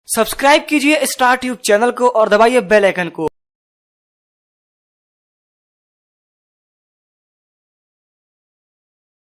Subscribe कीजिए star tube channel को और दबाइए बेल आइकन को।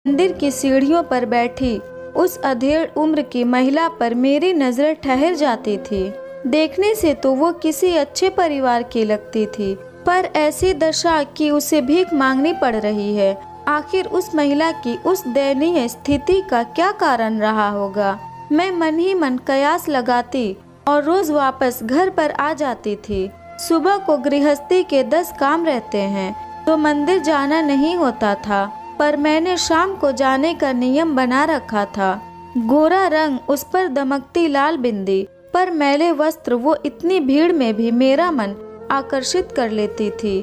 मंदिर की सीढ़ियों पर बैठी उस अधेड़ उम्र की महिला पर मेरी नजर ठहर जाती थी। देखने से तो वो किसी अच्छे परिवार की लगती थी, पर ऐसी दशा कि उसे भीख मांगनी पड़ रही है। आखिर उस महिला की उस दयनीय स्थिति का क्या कारण रहा होगा? मैं मन ही मन कयास लगाती और रोज वापस घर पर आ जाती थी। सुबह को गृहस्थी के 10 काम रहते हैं तो मंदिर जाना नहीं होता था, पर मैंने शाम को जाने का नियम बना रखा था। गोरा रंग, उस पर दमकती लाल बिंदी, पर मैले वस्त्र, वो इतनी भीड़ में भी मेरा मन आकर्षित कर लेती थी।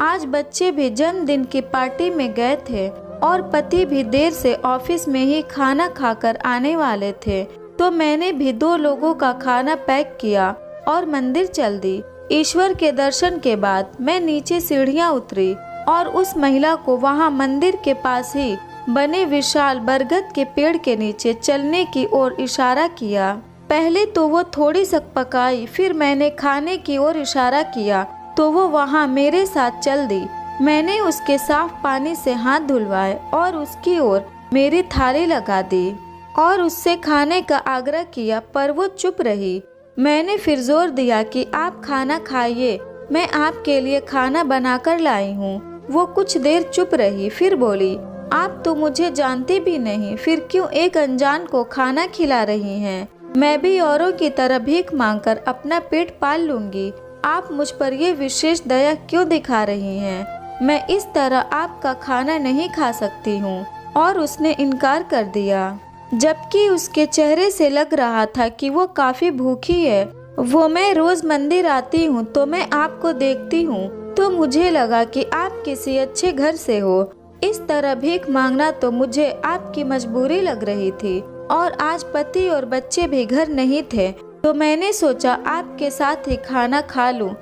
आज बच्चे भी जन्मदिन की पार्टी में गए थे और पति भी देर से ऑफिस में ही खाना खाकर आने वाले थे, तो मैंने भी 2 लोगों का खाना पैक किया और मंदिर चल दी। ईश्वर के दर्शन के बाद मैं नीचे सीढ़ियां उतरी और उस महिला को वहां मंदिर के पास ही बने विशाल बरगद के पेड़ के नीचे चलने की ओर इशारा किया। पहले तो वो थोड़ी सकपकाई, फिर मैंने खाने की ओर इशारा किया तो वो वहां मेरे साथ चल दी। मैंने उसके साफ पानी से हाथ धुलवाए और उसकी ओर मेरी थाली लगा दी और उससे खाने का आग्रह किया, पर वो चुप रही। मैंने फिर जोर दिया कि आप खाना खाइए, मैं आपके लिए खाना बनाकर लाई हूँ। वो कुछ देर चुप रही, फिर बोली, आप तो मुझे जानती भी नहीं, फिर क्यों एक अनजान को खाना खिला रही हैं? मैं भी औरों की तरह भीख मांगकर अपना पेट पाल लूंगी, आप मुझ पर ये विशेष दया क्यों दिखा रही हैं? मैं इस तरह आपका खाना नहीं खा सकती हूँ। और उसने इनकार कर दिया, जबकि उसके चेहरे से लग रहा था कि वो काफी भूखी है। वो मैं रोज मंदिर आती हूँ तो मैं आपको देखती हूँ, तो मुझे लगा कि आप किसी अच्छे घर से हो। इस तरह भीख मांगना तो मुझे आपकी मजबूरी लग रही थी, और आज पति और बच्चे भी घर नहीं थे, तो मैंने सोचा आपके साथ ही खाना खा लूं,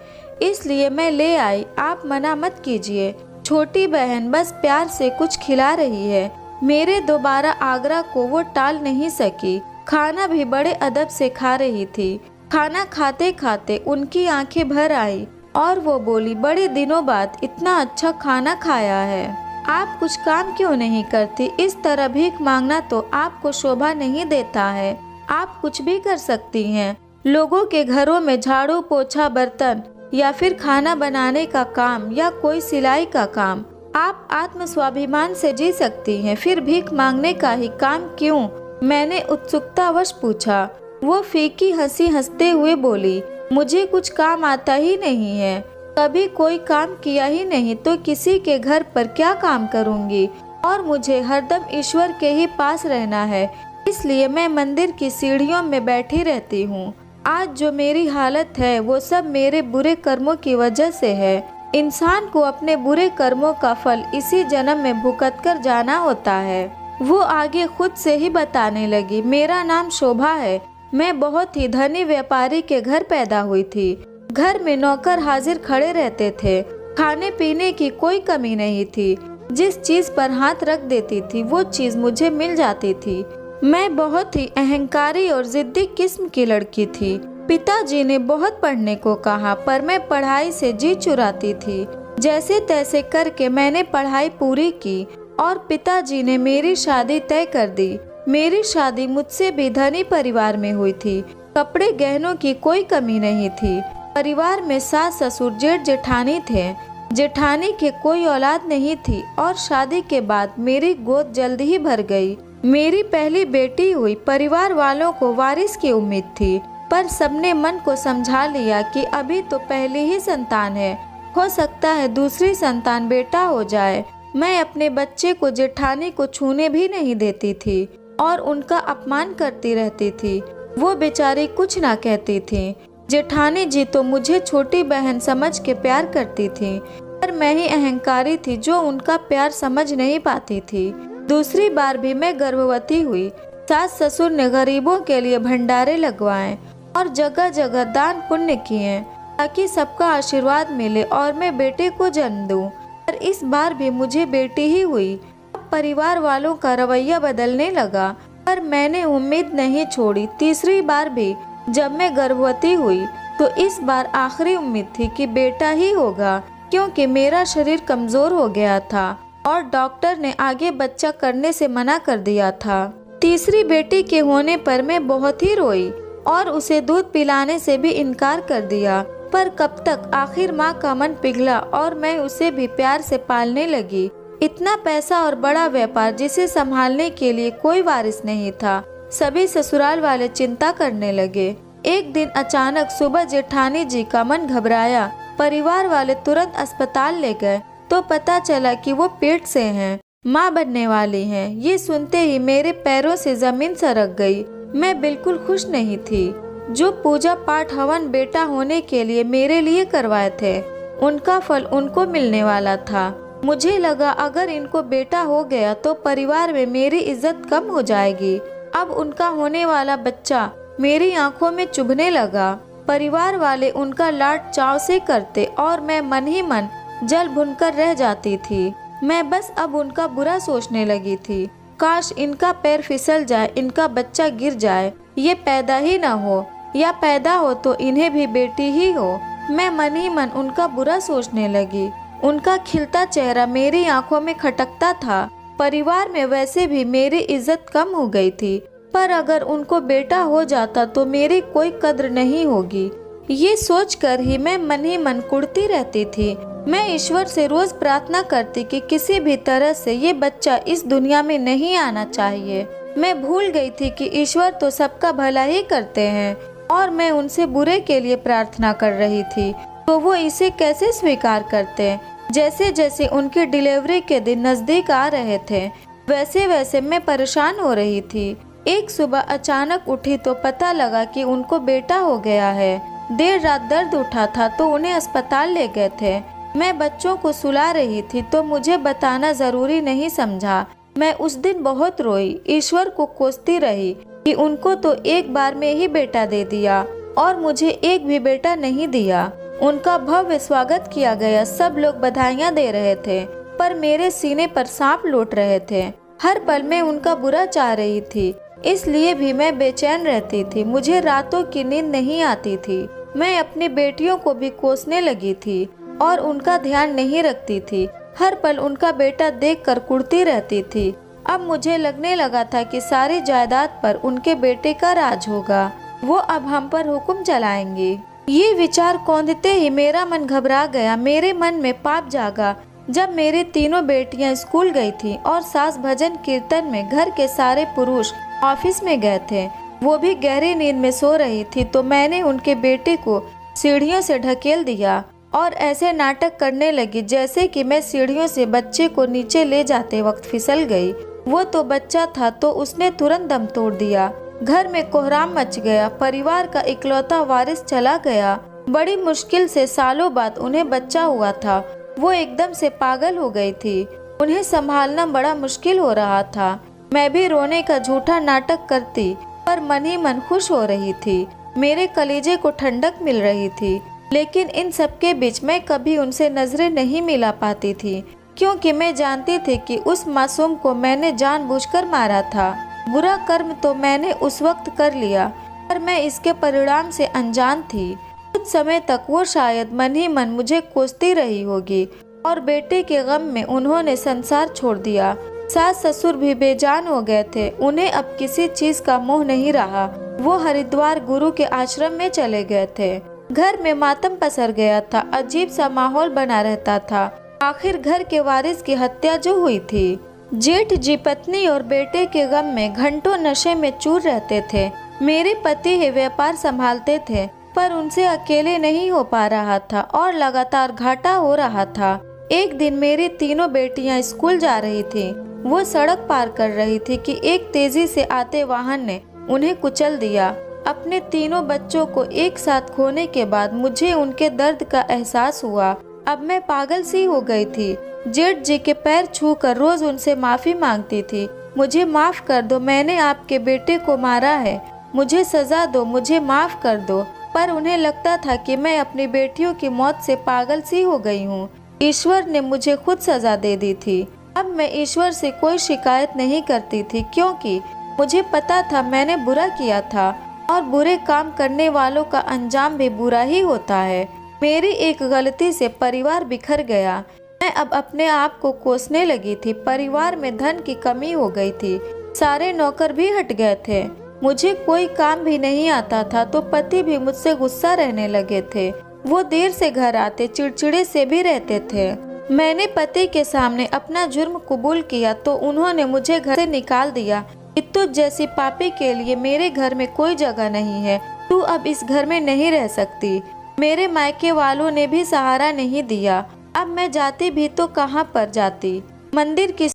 इसलिए मैं ले आई। आप मना मत कीजिए। छोटी बहन बस प्यार से कुछ खिला रही है। मेरे दोबारा आग्रह को वो टाल नहीं सकी। खाना भी बड़े अदब से खा रही थी। खाना खाते खाते उनकी आंखें भर आई और वो बोली, बड़े दिनों बाद इतना अच्छा खाना खाया है। आप कुछ काम क्यों नहीं करती? इस तरह भीख मांगना तो आपको शोभा नहीं देता है। आप कुछ भी कर सकती हैं। लोगों के घरों में झाड़ू पोछा, बर्तन, या फिर खाना बनाने का काम, या कोई सिलाई का काम। आप आत्म स्वाभिमान से जी सकती हैं, फिर भीख मांगने का ही काम क्यों? मैंने उत्सुकतावश पूछा। वो फीकी हंसी हंसते हुए बोली, मुझे कुछ काम आता ही नहीं है, कभी कोई काम किया ही नहीं, तो किसी के घर पर क्या काम करूंगी? और मुझे हरदम ईश्वर के ही पास रहना है, इसलिए मैं मंदिर की सीढ़ियों में बैठी रहती हूँ। आज जो मेरी हालत है वो सब मेरे बुरे कर्मों की वजह से है। इंसान को अपने बुरे कर्मों का फल इसी जन्म में भुगत कर जाना होता है। वो आगे खुद से ही बताने लगी, मेरा नाम शोभा है, मैं बहुत ही धनी व्यापारी के घर पैदा हुई थी। घर में नौकर हाजिर खड़े रहते थे, खाने पीने की कोई कमी नहीं थी। जिस चीज पर हाथ रख देती थी वो चीज मुझे मिल जाती थी। मैं बहुत ही अहंकारी और जिद्दी किस्म की लड़की थी। पिताजी ने बहुत पढ़ने को कहा, पर मैं पढ़ाई से जी चुराती थी। जैसे तैसे करके मैंने पढ़ाई पूरी की और पिताजी ने मेरी शादी तय कर दी। मेरी शादी मुझसे भी धनी परिवार में हुई थी। कपड़े गहनों की कोई कमी नहीं थी। परिवार में सास ससुर जेठ जेठानी थे। जेठानी के कोई औलाद नहीं थी और शादी के बाद मेरी गोद जल्द ही भर गई। मेरी पहली बेटी हुई। परिवार वालों को वारिस की उम्मीद थी, पर सबने मन को समझा लिया कि अभी तो पहली ही संतान है, हो सकता है दूसरी संतान बेटा हो जाए। मैं अपने बच्चे को जेठानी को छूने भी नहीं देती थी और उनका अपमान करती रहती थी। वो बेचारी कुछ ना कहती थी। जेठानी जी तो मुझे छोटी बहन समझ के प्यार करती थी, पर मैं ही अहंकारी थी जो उनका प्यार समझ नहीं पाती थी। दूसरी बार भी मैं गर्भवती हुई। सास ससुर ने गरीबों के लिए भंडारे लगवाए और जगह जगह दान पुण्य किए ताकि सबका आशीर्वाद मिले और मैं बेटे को जन्म दूं, पर इस बार भी मुझे बेटी ही हुई। अब परिवार वालों का रवैया बदलने लगा, पर मैंने उम्मीद नहीं छोड़ी। तीसरी बार भी जब मैं गर्भवती हुई तो इस बार आखिरी उम्मीद थी कि बेटा ही होगा, क्योंकि मेरा शरीर कमजोर हो गया था और डॉक्टर ने आगे बच्चा करने से मना कर दिया था। तीसरी बेटी के होने पर मैं बहुत ही रोई और उसे दूध पिलाने से भी इनकार कर दिया। पर कब तक, आखिर माँ का मन पिघला और मैं उसे भी प्यार से पालने लगी। इतना पैसा और बड़ा व्यापार जिसे संभालने के लिए कोई वारिस नहीं था। सभी ससुराल वाले चिंता करने लगे। एक दिन अचानक सुबह जेठानी जी का मन घबराया। परिवार वाले तुरंत अस्पताल ले गए तो पता चला कि वो पेट से हैं, माँ बनने वाली हैं। ये सुनते ही मेरे पैरों से जमीन सरक गई। मैं बिल्कुल खुश नहीं थी। जो पूजा पाठ हवन बेटा होने के लिए मेरे लिए करवाए थे, उनका फल उनको मिलने वाला था। मुझे लगा अगर इनको बेटा हो गया तो परिवार में मेरी इज्जत कम हो जाएगी। अब उनका होने वाला बच्चा मेरी आंखों में चुभने लगा। परिवार वाले उनका लाड चाव से करते और मैं मन ही मन जल भुनकर रह जाती थी। मैं बस अब उनका बुरा सोचने लगी थी। काश इनका पैर फिसल जाए, इनका बच्चा गिर जाए, ये पैदा ही न हो, या पैदा हो तो इन्हें भी बेटी ही हो। मैं मन ही मन उनका बुरा सोचने लगी। उनका खिलता चेहरा मेरी आंखों में खटकता था। परिवार में वैसे भी मेरी इज्जत कम हो गई थी, पर अगर उनको बेटा हो जाता तो मेरी कोई कद्र नहीं होगी। ये सोचकर ही मैं मन ही मन कुढ़ती रहती थी। मैं ईश्वर से रोज प्रार्थना करती कि किसी भी तरह से ये बच्चा इस दुनिया में नहीं आना चाहिए। मैं भूल गई थी कि ईश्वर तो सबका भला ही करते हैं और मैं उनसे बुरे के लिए प्रार्थना कर रही थी तो वो इसे कैसे स्वीकार करते। जैसे जैसे उनकी डिलीवरी के दिन नजदीक आ रहे थे, वैसे वैसे मैं परेशान हो रही थी। एक सुबह अचानक उठी तो पता लगा कि उनको बेटा हो गया है। देर रात दर्द उठा था तो उन्हें अस्पताल ले गए थे। मैं बच्चों को सुला रही थी तो मुझे बताना जरूरी नहीं समझा। मैं उस दिन बहुत रोई, ईश्वर को कोसती रही कि उनको तो एक बार में ही बेटा दे दिया और मुझे एक भी बेटा नहीं दिया। उनका भव्य स्वागत किया गया, सब लोग बधाइयाँ दे रहे थे, पर मेरे सीने पर सांप लौट रहे थे। हर पल मैं उनका बुरा चाह रही थी, इसलिए भी मैं बेचैन रहती थी। मुझे रातों की नींद नहीं आती थी। मैं अपनी बेटियों को भी कोसने लगी थी और उनका ध्यान नहीं रखती थी। हर पल उनका बेटा देखकर कुढ़ती रहती थी। अब मुझे लगने लगा था कि सारी जायदाद पर उनके बेटे का राज होगा, वो अब हम पर हुक्म चलाएंगे। ये विचार कौंधते ही मेरा मन घबरा गया। मेरे मन में पाप जागा जब मेरी तीनों बेटियां स्कूल गई थी और सास भजन कीर्तन में, घर के सारे पुरुष ऑफिस में गए थे। वो भी गहरी नींद में सो रही थी तो मैंने उनके बेटे को सीढ़ियों से ढकेल दिया और ऐसे नाटक करने लगी जैसे कि मैं सीढ़ियों से बच्चे को नीचे ले जाते वक्त फिसल गई। वो तो बच्चा था तो उसने तुरंत दम तोड़ दिया। घर में कोहराम मच गया। परिवार का इकलौता वारिस चला गया। बड़ी मुश्किल से सालों बाद उन्हें बच्चा हुआ था। वो एकदम से पागल हो गई थी। उन्हें संभालना बड़ा मुश्किल हो रहा था। मैं भी रोने का झूठा नाटक करती, पर मन ही मन खुश हो रही थी। मेरे कलेजे को ठंडक मिल रही थी। लेकिन इन सबके बीच मैं कभी उनसे नजरें नहीं मिला पाती थी, क्योंकि मैं जानती थी कि उस मासूम को मैंने जानबूझकर मारा था। बुरा कर्म तो मैंने उस वक्त कर लिया, पर मैं इसके परिणाम से अनजान थी। कुछ समय तक वो शायद मन ही मन मुझे कोसती रही होगी और बेटे के गम में उन्होंने संसार छोड़ दिया। सास ससुर भी बेजान हो गए थे। उन्हें अब किसी चीज का मोह नहीं रहा। वो हरिद्वार गुरु के आश्रम में चले गए थे। घर में मातम पसर गया था। अजीब सा माहौल बना रहता था। आखिर घर के वारिस की हत्या जो हुई थी। जेठ जी पत्नी और बेटे के गम में घंटों नशे में चूर रहते थे। मेरे पति ही व्यापार संभालते थे, पर उनसे अकेले नहीं हो पा रहा था और लगातार घाटा हो रहा था। एक दिन मेरी तीनों बेटियां स्कूल जा रही थी। वो सड़क पार कर रही थी कि एक तेजी से आते वाहन ने उन्हें कुचल दिया। अपने तीनों बच्चों को एक साथ खोने के बाद मुझे उनके दर्द का एहसास हुआ। अब मैं पागल सी हो गई थी। जेठ जी के पैर छूकर रोज उनसे माफी मांगती थी। मुझे माफ कर दो, मैंने आपके बेटे को मारा है, मुझे सजा दो, मुझे माफ कर दो। पर उन्हें लगता था कि मैं अपनी बेटियों की मौत से पागल सी हो गई हूँ। ईश्वर ने मुझे खुद सजा दे दी थी। अब मैं ईश्वर से कोई शिकायत नहीं करती थी, क्योंकि मुझे पता था मैंने बुरा किया था और बुरे काम करने वालों का अंजाम भी बुरा ही होता है। मेरी एक गलती से परिवार बिखर गया। मैं अब अपने आप को कोसने लगी थी। परिवार में धन की कमी हो गई थी। सारे नौकर भी हट गए थे। मुझे कोई काम भी नहीं आता था तो पति भी मुझसे गुस्सा रहने लगे थे। वो देर से घर आते, चिड़चिड़े से भी रहते थे। मैंने पति के सामने अपना जुर्म कबूल किया तो उन्होंने मुझे घर से निकाल दिया कि तुझ जैसी पापी के लिए मेरे घर में कोई जगह नहीं है, तू अब इस घर में नहीं रह सकती। मेरे मायके वालों ने भी सहारा नहीं दिया। अब मैं जाती भी तो कहाँ पर जाती। मंदिर की